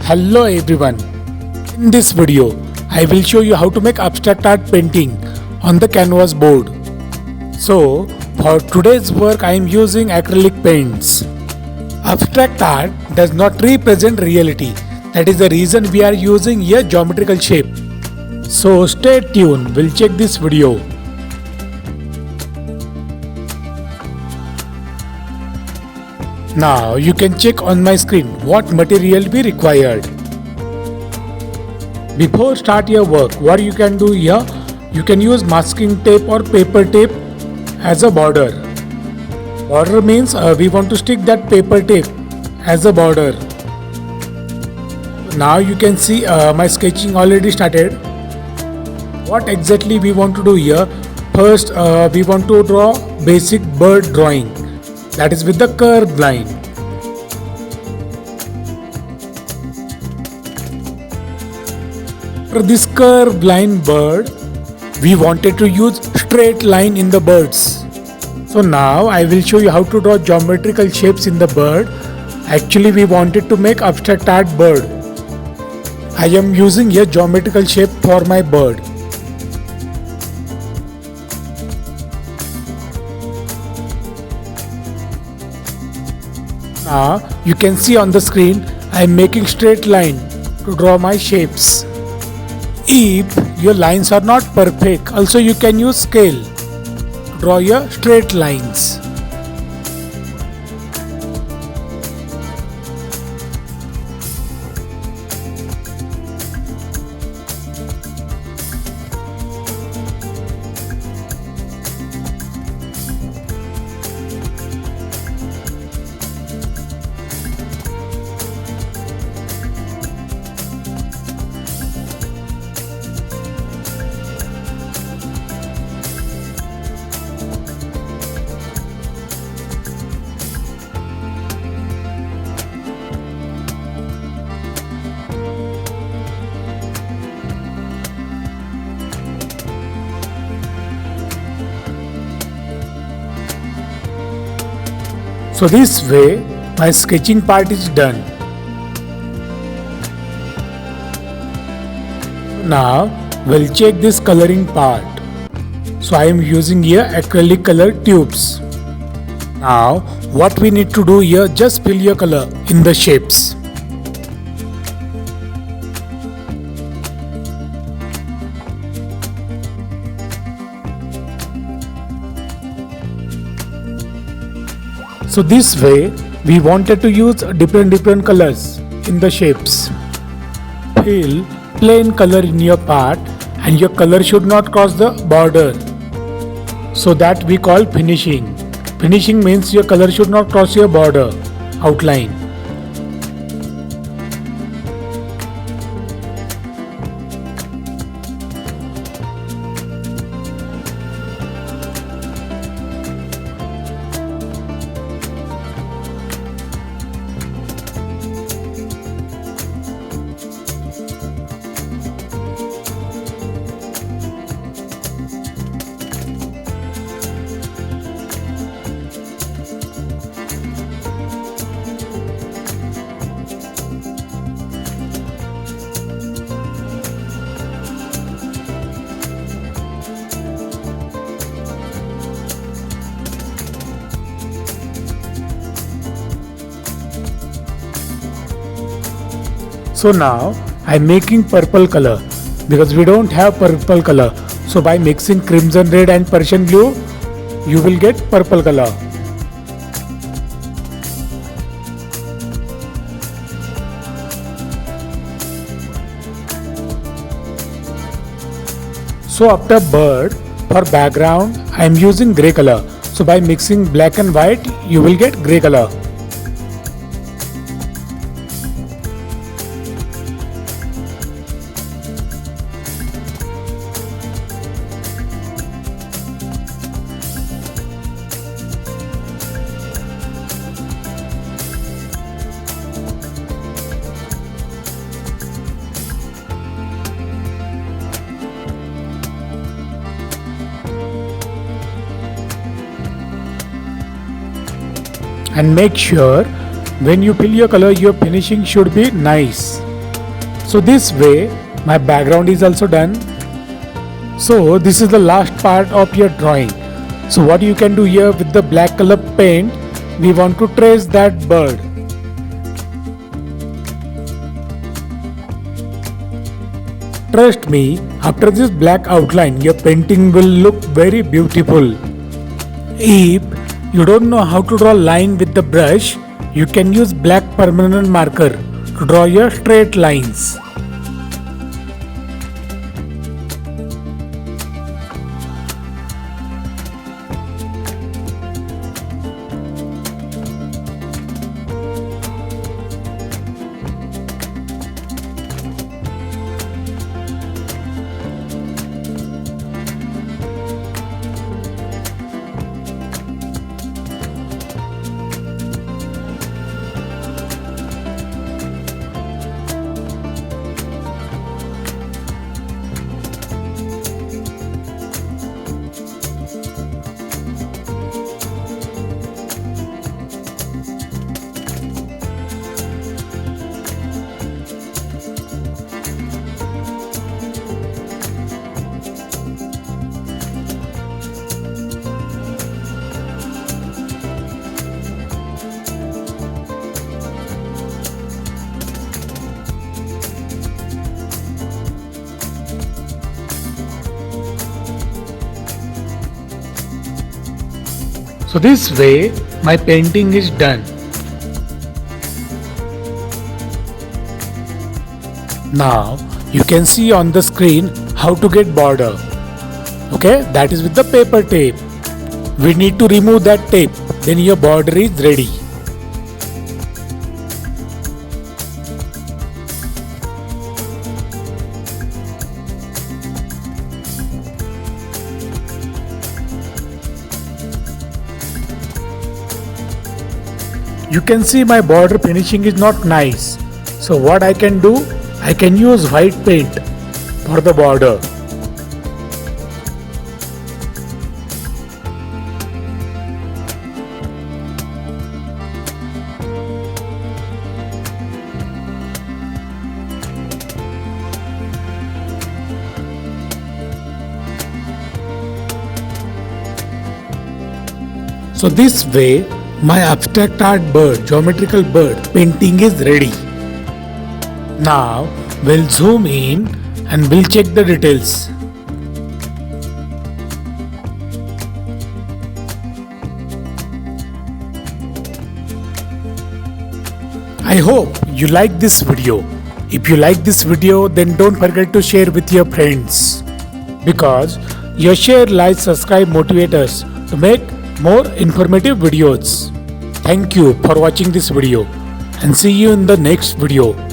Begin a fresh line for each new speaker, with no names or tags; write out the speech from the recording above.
Hello everyone. In this video, I will show you how to make abstract art painting on the canvas board. So, for today's work I am using acrylic paints. Abstract art does not represent reality. That is the reason we are using a geometrical shape. So stay tuned, we'll check this video. Now you can check on my screen what material we required. Before start your work, what you can do here, you can use masking tape or paper tape as a border. Border means we want to stick that paper tape as a border. Now you can see my sketching already started. What exactly we want to do here? First we want to draw basic bird drawing. That is with the curved line. For this curved line bird, we wanted to use straight line in the birds. So now I will show you how to draw geometrical shapes in the bird. Actually we wanted to make abstract art bird. I am using a geometrical shape for my bird. Now you can see on the screen I am making straight line to draw my shapes. If your lines are not perfect, also you can use scale to draw your straight lines. So this way my sketching part is done. Now we'll check this coloring part. So I am using here acrylic color tubes. Now what we need to do here, just fill your color in the shapes. So this way we wanted to use different colors in the shapes. Fill plain color in your part and your color should not cross the border. So that we call finishing. Finishing means your color should not cross your border outline. So now I am making purple color because we don't have purple color. So by mixing crimson red and Persian blue, you will get purple color. So after bird, for background I am using grey color. So by mixing black and white, you will get grey color. And make sure when you fill your color, your finishing should be nice. So this way my background is also done. So this is the last part of your drawing. So what you can do here with the black color paint, we want to trace that bird. Trust me, after this black outline, your painting will look very beautiful. If you don't know how to draw line with the brush, you can use black permanent marker to draw your straight lines. So this way my painting is done. Now you can see on the screen how to get border. Okay, that is with the paper tape. We need to remove that tape, then your border is ready. You can see my border finishing is not nice. So what I can do, I can use white paint for the border. So this way my abstract art bird, geometrical bird painting is ready. Now we'll zoom in and we'll check the details. I hope you like this video. If you like this video, then don't forget to share with your friends. Because your share, like, subscribe motivate us to make more informative videos. Thank you for watching this video and see you in the next video.